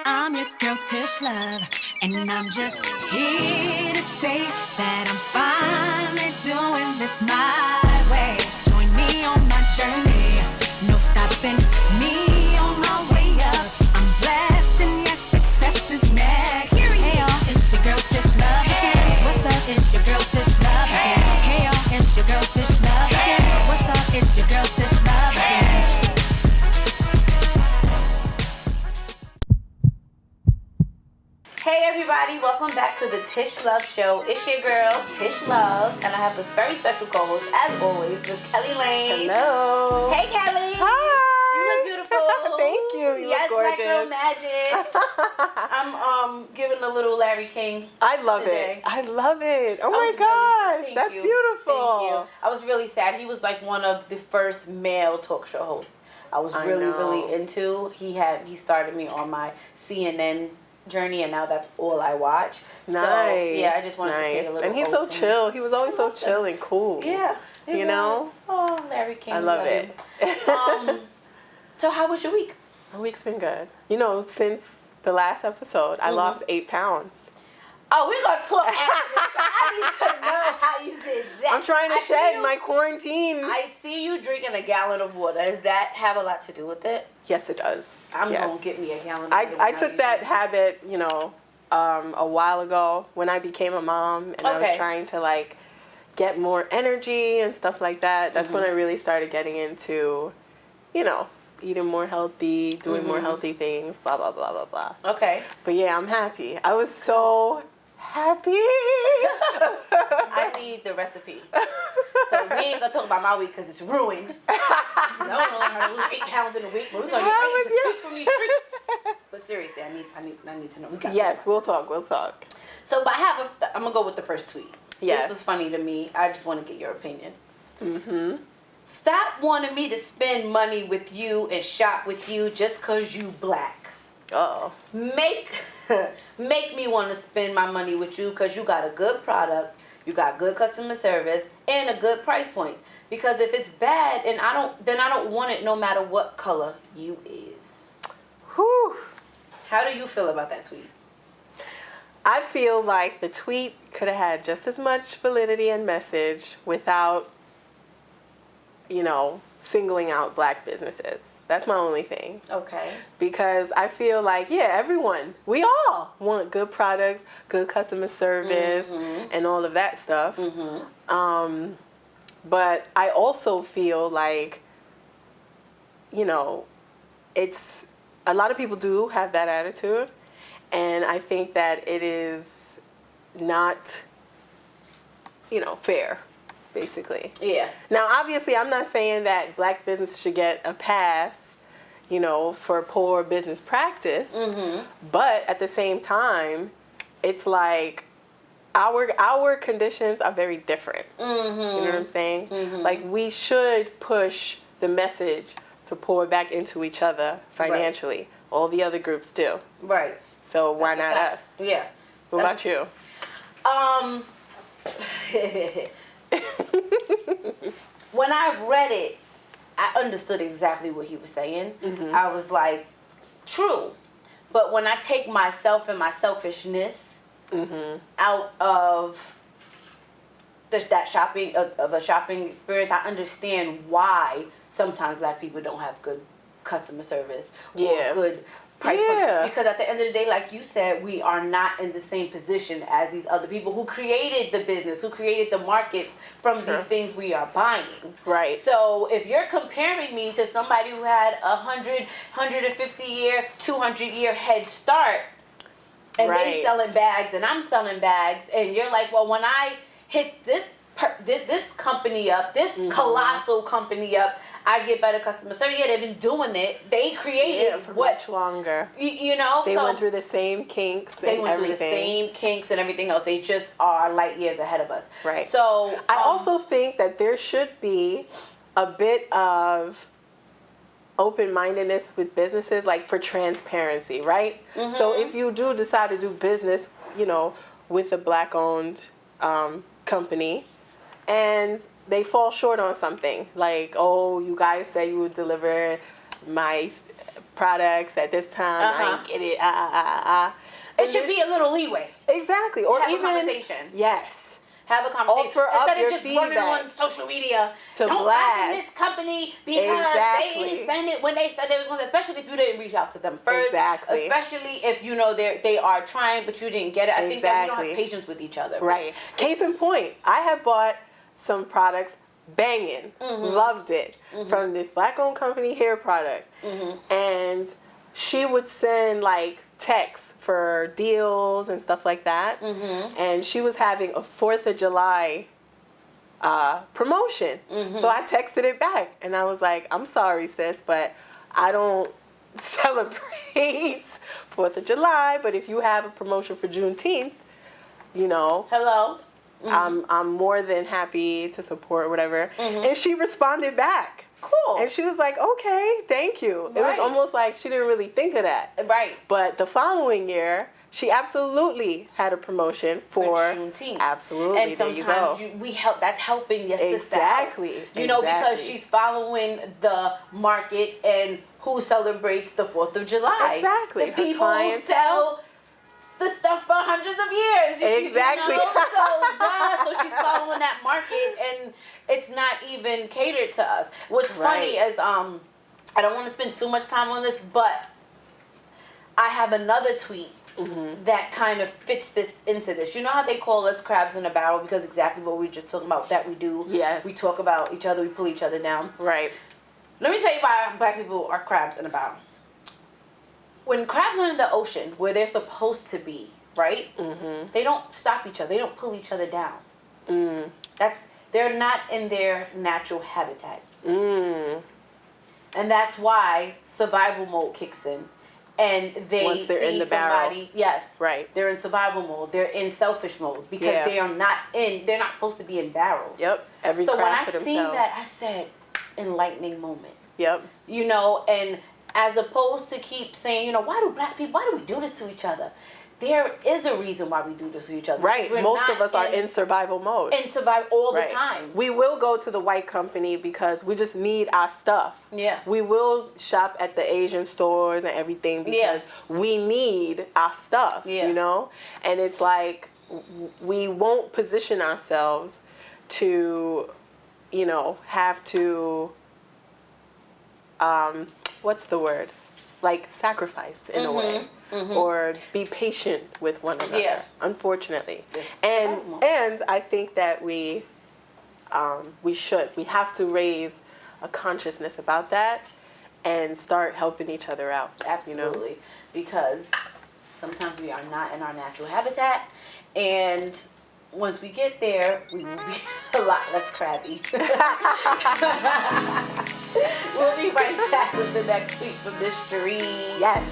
I'm your girl Tish Luv, and I'm just here to say that I'm finally doing this my way. Join me on my journey, no stopping me on my way up. I'm blessed and yes, success is next. Hey y'all, it's your girl Tish Luv. Hey, what's up? It's your girl Tish Luv. Hey y'all, it's your girl Tish Luv. What's up? It's your girl Tish Luv. Hey everybody, welcome back to the Tish Luv Show. It's your girl, Tish Luv, and I have this very special co-host, as always, with Keli Layne. Hello. Hey Kelly. Hi. You look beautiful. Thank you. You yes, look gorgeous. Black Girl Magic. I'm giving a little Larry King. I love today. it. I love it. Oh I my was gosh, really, that's you. beautiful. Thank you. I was really sad. He was like one of the first male talk show hosts I was really into. He started me on my CNN journey, and now that's all I watch. Nice. So, yeah, I just wanted to pay a little. And he's so chill. He was always so chill and cool. Yeah. You know? Oh, Larry King. I love it. So how was your week? My week's been good. You know, since the last episode, I lost 8 pounds. Oh, we're going to talk after this. I need to know how you did that. I'm trying to shed my quarantine. I see you drinking a gallon of water. Does that have a lot to do with it? Yes, it does. I'm going to get me a gallon of water. I took that habit, you know, a while ago when I became a mom, and I was trying to, like, get more energy and stuff like that. That's when I really started getting into, you know, eating more healthy, doing more healthy things, blah, blah, blah, blah, blah. Okay. But yeah, I'm happy. I was so happy. I need the recipe. So we ain't going to talk about my week because it's ruined. No, I lose 8 pounds in a week, but we're going to get some tweets from these streets. But seriously, I need to know. We'll talk. So but I'm going to go with the first tweet. Yes. This was funny to me. I just want to get your opinion. Mm-hmm. Stop wanting me to spend money with you and shop with you just because you black. Uh-oh. Make me want to spend my money with you because you got a good product, you got good customer service, and a good price point. Because if it's bad, and I don't want it no matter what color you is. Whew. How do you feel about that tweet? I feel like the tweet could have had just as much validity and message without, you know, singling out black businesses. That's my only thing. Okay. Because I feel like, we all want good products, good customer service, and all of that stuff. But I also feel like, you know, it's, a lot of people do have that attitude. And I think that it is not, you know, fair, basically. Yeah. Now, obviously, I'm not saying that black business should get a pass, you know, for poor business practice. But at the same time, it's like our conditions are very different. You know what I'm saying? Like, we should push the message to pour back into each other financially. Right. All the other groups do. Right. So why not us? Yeah. What about you? When I read it, I understood exactly what he was saying. I was like, true. But when I take myself and my selfishness out of that shopping, of a shopping experience, I understand why sometimes black people don't have good customer service or good price point. Because at the end of the day, like you said, we are not in the same position as these other people who created the business, who created the markets from these things we are buying. Right. So if you're comparing me to somebody who had 150-year, 200-year head start, and they selling bags and I'm selling bags, and you're like, well, when I hit this company up, this colossal company up, I get better customer service. Yeah, they've been doing it. They created for much longer. You know, they went through the same kinks. Through the same kinks and everything else. They just are light years ahead of us. Right. So I also think that there should be a bit of open-mindedness with businesses, like for transparency, right? So if you do decide to do business, you know, with a black-owned company, and they fall short on something, like, oh, you guys said you would deliver my products at this time. I ain't get it. It should be a little leeway. Exactly. Or Have even a conversation. Yes. Have a conversation. Offer up Instead your of just running feedback on social media. to Don't blast. back in this company because they didn't send it when they said they was going to, especially if you didn't reach out to them first. Exactly. Especially if you know they are trying but you didn't get it. I think that we don't have patience with each other. Right. Case in point, I have bought some products banging, loved it, from this black-owned company hair product. And she would send like texts for deals and stuff like that. And she was having a 4th of July promotion. So I texted it back and I was like, I'm sorry, sis, but I don't celebrate 4th of July, but if you have a promotion for Juneteenth, you know, Hello. I'm more than happy to support whatever. And she responded back. Cool. And she was like, okay, thank you. It was almost like she didn't really think of that. Right. But the following year, she absolutely had a promotion for Juneteenth. Absolutely. And sometimes we help. That's helping your sister out. You know, because she's following the market and who celebrates the 4th of July. Exactly. The people who sell the stuff for hundreds of years. Exactly. You know? So she's following that market, and it's not even catered to us. What's funny is I don't want to spend too much time on this, but I have another tweet that kind of fits this into this. You know how they call us crabs in a barrel, because exactly what we were just talking about that we do. Yes. We talk about each other, we pull each other down. Right. Let me tell you why black people are crabs in a barrel. When crabs are in the ocean, where they're supposed to be, right? They don't stop each other. They don't pull each other down. They're not in their natural habitat. And that's why survival mode kicks in. And they see somebody, right. They're in survival mode. They're in selfish mode because they're not supposed to be in barrels. Yep. Every so when I crab for seen themselves. that, I said, enlightening moment. Yep. You know, and as opposed to keep saying, you know, why do we do this to each other? There is a reason why we do this to each other. Right. Most of us are in survival mode. And survive all the time. We will go to the white company because we just need our stuff. Yeah. We will shop at the Asian stores and everything because we need our stuff, you know? And it's like we won't position ourselves to, you know, have to, what's the word? Like sacrifice in a way. Or be patient with one another, unfortunately. And I think that we have to raise a consciousness about that and start helping each other out. Absolutely. You know? Because sometimes we are not in our natural habitat, and once we get there, we will be a lot less crabby. We'll be right back with the next tweet from the street. Yes.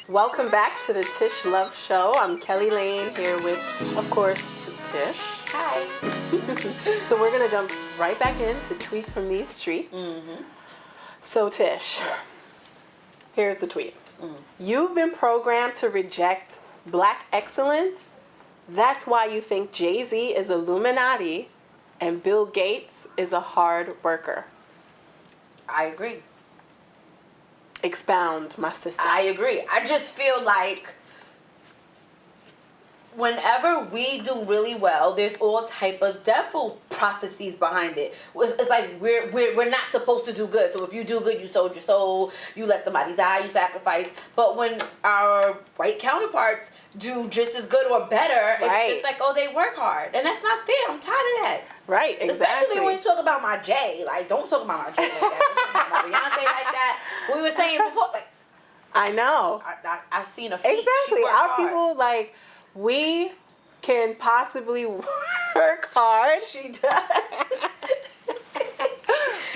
Welcome back to the Tish Luv Show. I'm Keli Layne here with, of course, Tish. Hi. So we're going to jump right back into tweets from these streets. So Tish, here's the tweet. You've been programmed to reject black excellence. That's why you think Jay-Z is Illuminati and Bill Gates is a hard worker. I agree. Expound, my sister. I agree. I just feel like whenever we do really well, there's all type of devil prophecies behind it. It's like we're not supposed to do good. So if you do good, you sold your soul, you let somebody die, you sacrifice. But when our white counterparts do just as good or better, it's just like, oh, they work hard. And that's not fair. I'm tired of that. Right, exactly. Especially when you talk about my Jay. Like, don't talk about my Jay like that. Don't talk about my Beyonce like that. We were saying before, like, I know. I seen a feat. Exactly. Our people, like, we can possibly work hard. She does.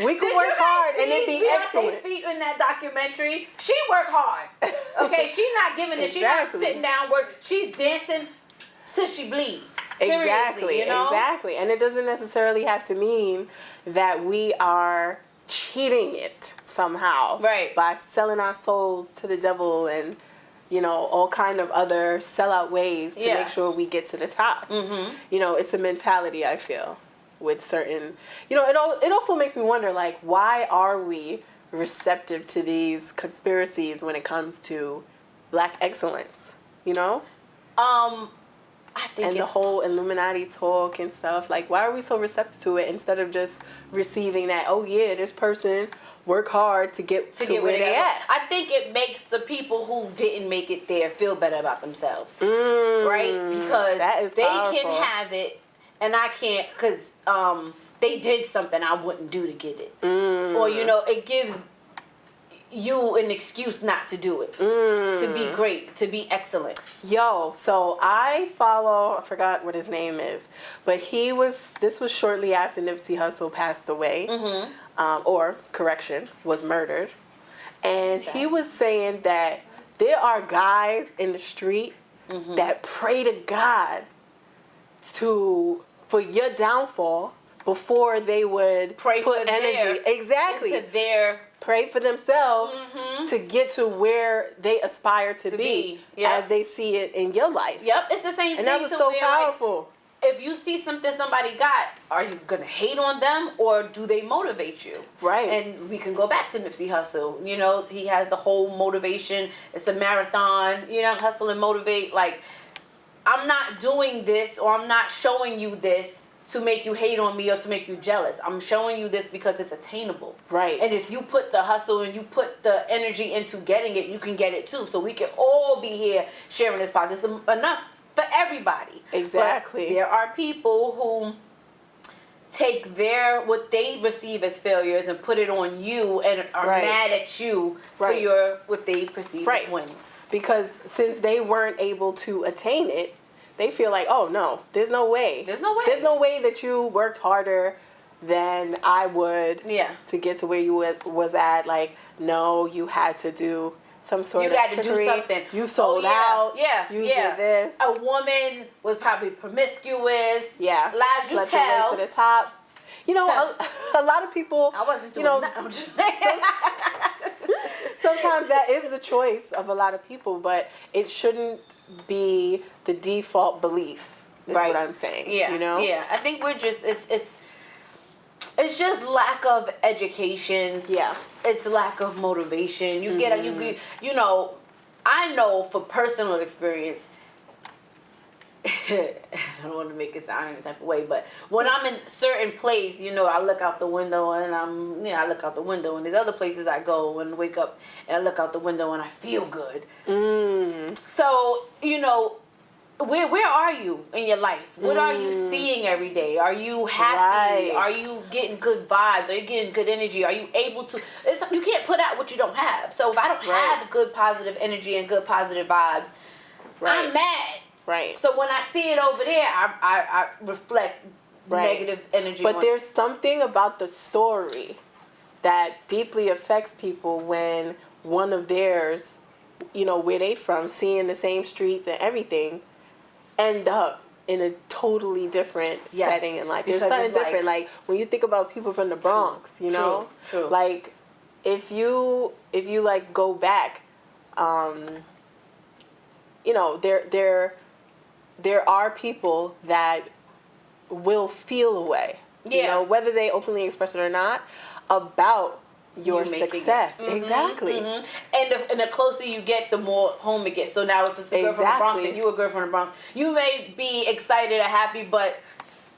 We can work hard and it be excellent. Beyonce's feet in that documentary. She worked hard. Okay, she's not giving it. She's not sitting down work. She's dancing till she bleeds. Seriously, Exactly. You know? Exactly. And it doesn't necessarily have to mean that we are cheating it somehow. Right. By selling our souls to the devil and, you know, all kind of other sellout ways to make sure we get to the top. You know, it's a mentality, I feel. with certain, it also makes me wonder, like, why are we receptive to these conspiracies when it comes to Black excellence, I think and the whole Illuminati talk and stuff. Like, why are we so receptive to it instead of just receiving that, oh yeah, this person work hard to get to where they at? I think it makes the people who didn't make it there feel better about themselves, right? Because that is they powerful. can have it and I can't, because they did something I wouldn't do to get it, or it gives you an excuse not to do it, to be great, to be excellent. Yo, so I forgot what his name is, but this was shortly after Nipsey Hussle passed away, or correction, was murdered. And he was saying that there are guys in the street that pray to God for your downfall before they would Pray put for energy. Exactly. Into their pray for themselves to get to where they aspire to be Yep. as they see it in your life. Yep, it's the same thing. And that was to so where, powerful. Like, if you see something somebody got, are you gonna hate on them or do they motivate you? Right. And we can go back to Nipsey Hussle. He has the whole motivation. It's a marathon. Hustle and motivate. Like, I'm not doing this, or I'm not showing you this to make you hate on me or to make you jealous. I'm showing you this because it's attainable. Right. And if you put the hustle and you put the energy into getting it, you can get it too. So we can all be here sharing this podcast. It's enough for everybody. Exactly. But there are people who take what they receive as failures and put it on you and are mad at you for what they perceive as wins. Because since they weren't able to attain it, they feel like, oh no, there's no way. There's no way. There's no way that you worked harder than I would to get to where you was at. Like, no, you had to do some sort of trickery. You had to do something. You sold out. Yeah. You did this. A woman was probably promiscuous. Yeah. Lies you Slept tell. your way to the top. A lot of people. I wasn't doing nothing. I'm just sometimes that is the choice of a lot of people, but it shouldn't be the default belief. Is what I'm saying. Yeah. Yeah. I think we're just it's just lack of education. Yeah. It's lack of motivation. You get I know for personal experience. I don't want to make it sound any type of way, but when I'm in a certain place, I look out the window and I look out the window, and there's other places I go and wake up and I look out the window and I feel good. So, where are you in your life? What are you seeing every day? Are you happy? Are you getting good vibes? Are you getting good energy? Are you able to? You can't put out what you don't have. So if I don't have good positive energy and good positive vibes, I'm mad. Right. So when I see it over there, I reflect negative energy. But there's something about the story that deeply affects people when one of theirs, where they from, seeing the same streets and everything, end up in a totally different setting in life. There's something different. Like when you think about people from the Bronx, True. Like if you like go back, there are people that will feel a way, whether they openly express it or not, about your success. Exactly. And the closer you get, the more home it gets. So now if it's a girl from the Bronx and you a girl from the Bronx, you may be excited or happy, but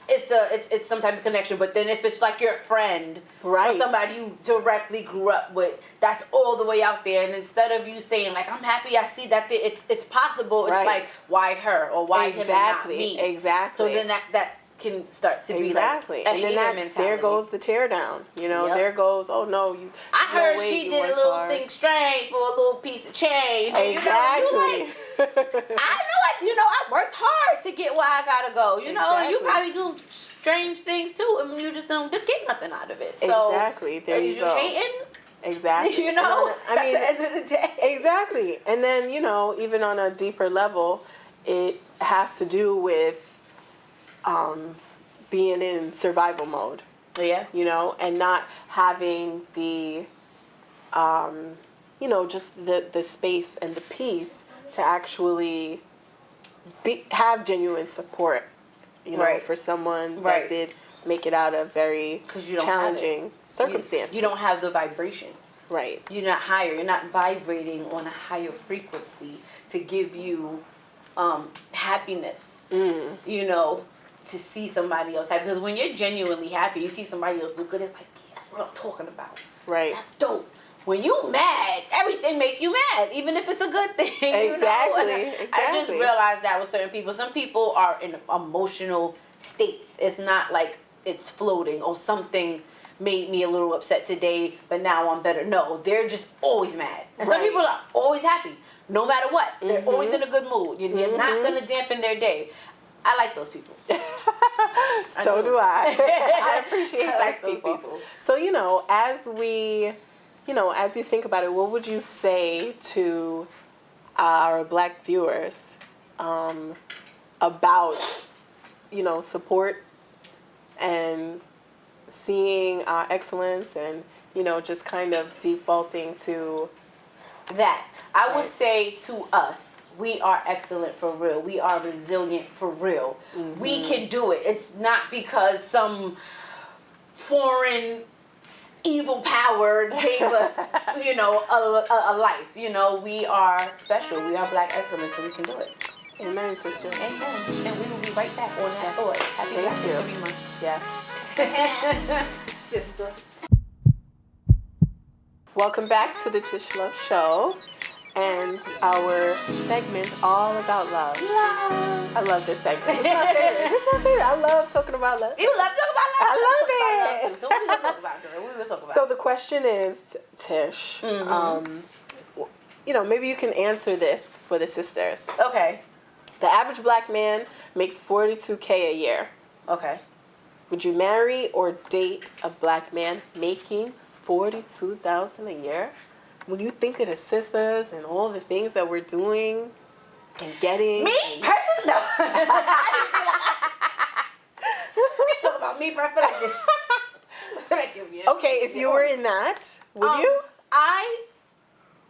it's some type of connection. But then if it's like your friend or somebody you directly grew up with, that's all the way out there. And instead of you saying like, I'm happy I see that it's possible, it's like, why her or why him and not me? Exactly. So then that can start to be like a and then mentality. There goes the tear down. There goes, oh no, you. I heard she did a little thing strange for a little piece of change. Exactly. I worked hard to get where I gotta go. You probably do strange things too, and you just don't get nothing out of it. So exactly. There you go. Hating? Exactly. At the end of the day. Exactly. And then, even on a deeper level, it has to do with being in survival mode. Yeah. And not having the, just the space and the peace to actually have genuine support, for someone that did make it out of very 'Cause you don't challenging circumstances. You don't have the vibration. Right. You're not higher. You're not vibrating on a higher frequency to give you happiness. You know, to see somebody else happy. Because when you're genuinely happy, you see somebody else do good. It's like, yeah, that's what I'm talking about. Right. That's dope. When you mad, everything make you mad, even if it's a good thing. Exactly. You know? Exactly. I just realized that with certain people. Some people are in emotional states. It's not like it's floating or something made me a little upset today, but now I'm better. No, they're just always mad. And some Right. people are always happy, no matter what. They're always in a good mood. You're not going to dampen their day. I like those people. So do I. I appreciate those those people. So, as you think about it, what would you say to our Black viewers about, support and seeing excellence and, just kind of defaulting to that? I would Right. say to us, we are excellent for real. We are resilient for real. We can do it. It's not because some foreign evil power gave us, a life. We are special. We are Black excellence, and we can do it. Amen, sister. Amen. And we will be right back on that thought. Happy Black Thank you. History Month. Yes. Sister. Welcome back to the Tish Luv Show and our segment all about love. Love. I love this segment. It's my favorite. It's my favorite. I love talking about love. You love talking about love. I love Talk about it. love too. So what we gonna talk about, girl? What we gonna talk about? So the question is, Tish, maybe you can answer this for the sisters. Okay. The average Black man makes $42K a year. Okay. Would you marry or date a Black man making $42,000 a year? When you think of the sisters and all the things that we're doing and getting, Me personally, no. You talking about me personally? okay, if you were in that, would you?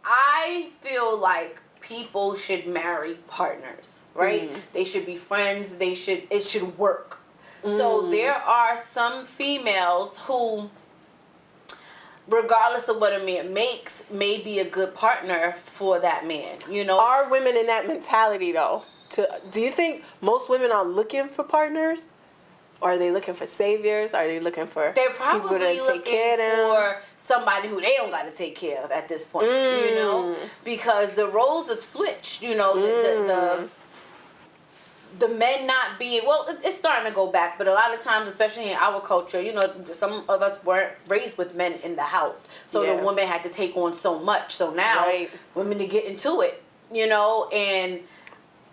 I feel like people should marry partners, right? They should be friends. It should work. So there are some females who, regardless of what a man makes, may be a good partner for that man. Are women in that mentality though? Do you think most women are looking for partners? Or are they looking for saviors? Are they looking for They're people probably to take looking care of them? for somebody who they don't got to take care of at this point, because the roles have switched. The men not being, well, it's starting to go back, but a lot of times, especially in our culture, some of us weren't raised with men in the house, so Yeah. the woman had to take on so much. So now Right. women are getting to it, and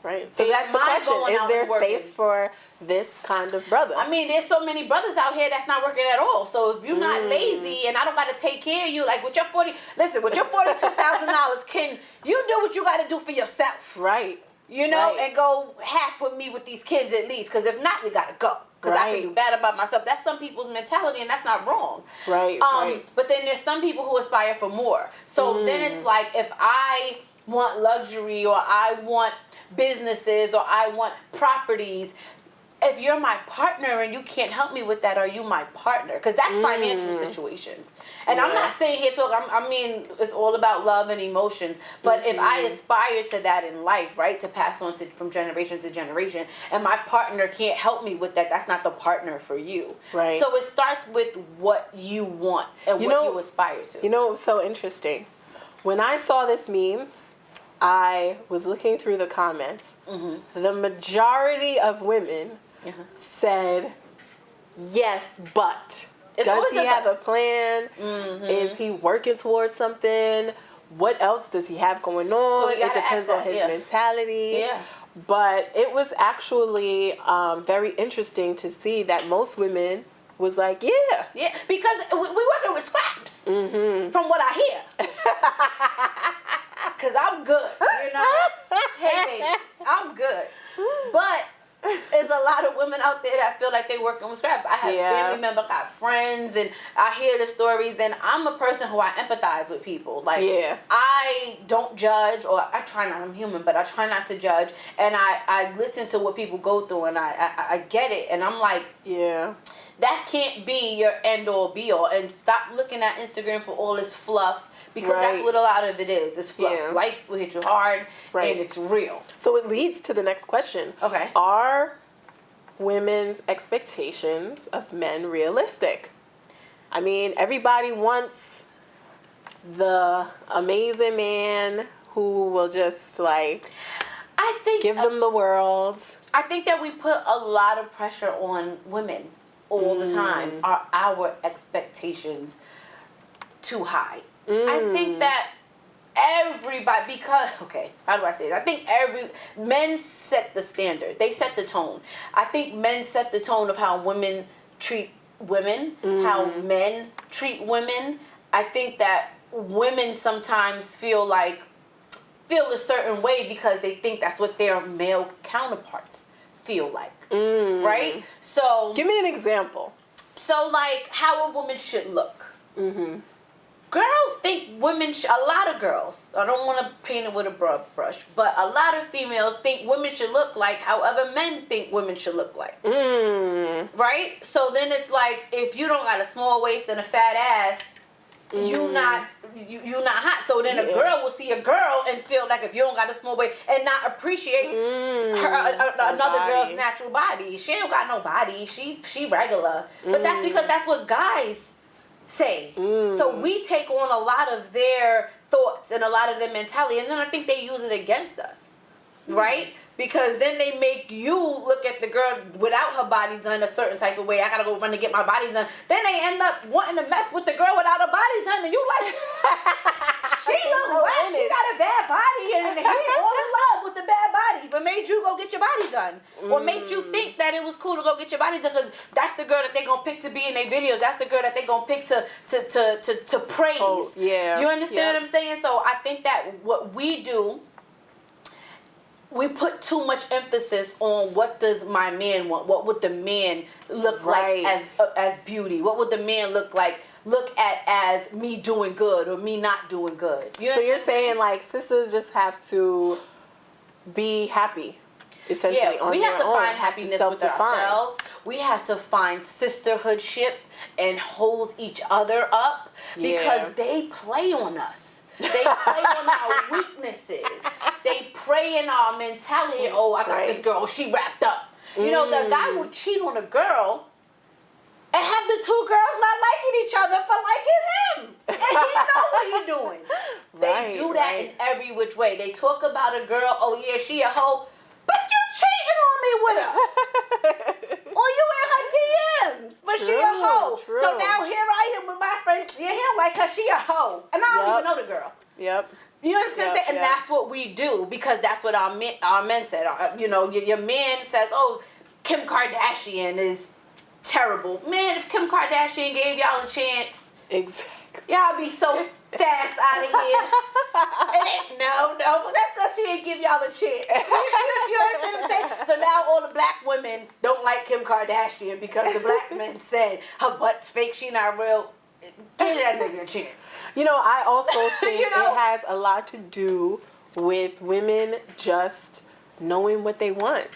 Right. So They that's the mind question. going Is out there and working. space for this kind of brother? I mean, there's so many brothers out here that's not working at all. So if you're not lazy and I don't got to take care of you, like with your $42,000, can you do what you got to do for yourself? Right. Right. And go half with me with these kids at least. Because if not, you got to go. Because I Right. can do bad about myself. That's some people's mentality, and that's not wrong. Right. But then there's some people who aspire for more. So then it's like, if I want luxury, or I want businesses, or I want properties, if you're my partner and you can't help me with that, are you my partner? Because that's financial situations. And I'm not saying here I mean, it's all about love and emotions. But if I aspire to that in life, right, to pass on from generation to generation, and my partner can't help me with that, that's not the partner for you. Right. So it starts with what you want and what you aspire to. You know what's so interesting? When I saw this meme, I was looking through the comments. The majority of women said, yes, but. Does he have a plan? Is he working towards something? What else does he have going on? we It gotta depends ask on that, his mentality. Yeah. But it was actually very interesting to see that most women was like, yeah. Yeah, because we working with scraps, from what I hear. Because I'm good, Hey, baby, I'm good. But there's a lot of women out there that feel like they working with scraps. I have family members, got friends, and I hear the stories, and I'm a person who I empathize with people. Like, I don't judge, or I try not, I'm human, but I try not to judge, and I listen to what people go through, and I get it, and I'm like, that can't be your end all be all, and stop looking at Instagram for all this fluff, because that's what a lot of it is. It's fluff. Life will hit you hard, and it's real. So it leads to the next question. Okay. Are women's expectations of men realistic? I mean, everybody wants the amazing man who will just, like, I think give them the world. I think that we put a lot of pressure on women all the time. Are our expectations too high? I think that everybody, because, okay, how do I say it? I think men set the standard. They set the tone. I think men set the tone of how women treat women, how men treat women. I think that women sometimes feel a certain way because they think that's what their male counterparts feel like. Right? So, give me an example. So, like, how a woman should look. Girls think women a lot of girls, I don't want to paint it with a broad brush, but a lot of females think women should look like however men think women should look like. Right? So then it's like, if you don't got a small waist and a fat ass, you not hot. So then a girl will see a girl and feel like, if you don't got a small waist, and not appreciate another girl's natural body. She ain't got no body. She regular. But that's because that's what guys say. So we take on a lot of their thoughts and a lot of their mentality, and then I think they use it against us, right? Because then they make you look at the girl without her body done a certain type of way. I gotta go run to get my body done. Then they end up wanting to mess with the girl without her body done, and you like, she look wet, she got a bad body, and he all in love with the bad body, but made you go get your body done, or made you think that it was cool to go get your body done because that's the girl that they gonna pick to be in their videos. That's the girl that they gonna pick to praise. Oh, You understand what I'm saying? So I think that what we do, we put too much emphasis on what does my man want? What would the man look like as beauty? What would the man look at as me doing good or me not doing good? So you're saying, like, sisters just have to be happy, essentially, on we their have to own, find happiness with ourselves. We have to find sisterhoodship and hold each other up because they play on us. They play on our weaknesses. They prey in our mentality. Oh, I got this girl. She wrapped up. You know, the guy will cheat on a girl and have the two girls not liking each other for liking him. And he know what he's doing. They do that in every which way. They talk about a girl. Oh, yeah, she a hoe. But you cheating on me with her. Or you in her DMs. But she a hoe. So now here I am with my friends. Yeah, him like her. She a hoe. And I don't even know the girl. You understand what I'm saying? And that's what we do because that's what our men said. You know, your man says, oh, Kim Kardashian is terrible. Man, if Kim Kardashian gave y'all a chance, y'all be so fast out of here. No, but that's because she didn't give y'all a chance. You understand what I'm saying? So now all the black women don't like Kim Kardashian because the black men said her butt's fake, she not real. Give that nigga a chance. You know, I also think it has a lot to do with women just knowing what they want.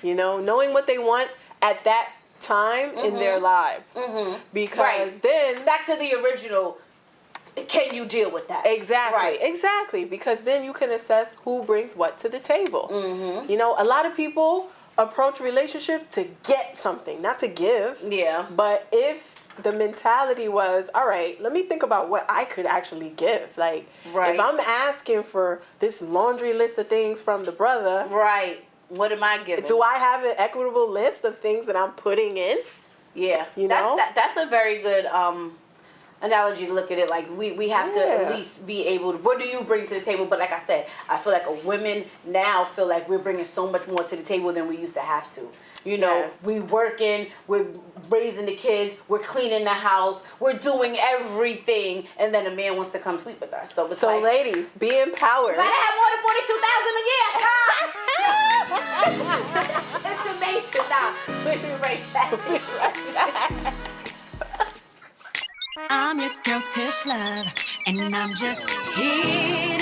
You know, knowing what they want at that time in their lives. Because then... Back to the original, can you deal with that? Exactly. Because then you can assess who brings what to the table. You know, a lot of people approach relationships to get something, not to give. But if the mentality was, all right, let me think about what I could actually give. Like, if I'm asking for this laundry list of things from the brother... What am I giving? Do I have an equitable list of things that I'm putting in? Yeah. You know? That's a very good analogy to look at it. Like, we have to at least be able to... What do you bring to the table? But like I said, I feel like women now feel like we're bringing so much more to the table than we used to have to. You know, Yes. we working, we're raising the kids, we're cleaning the house, we're doing everything, and then a man wants to come sleep with us. So it's So, like, ladies, be empowered. I have more than 42,000 a year. It's summation now. We'll be right back. I'm your girl Tish Luv, and I'm just here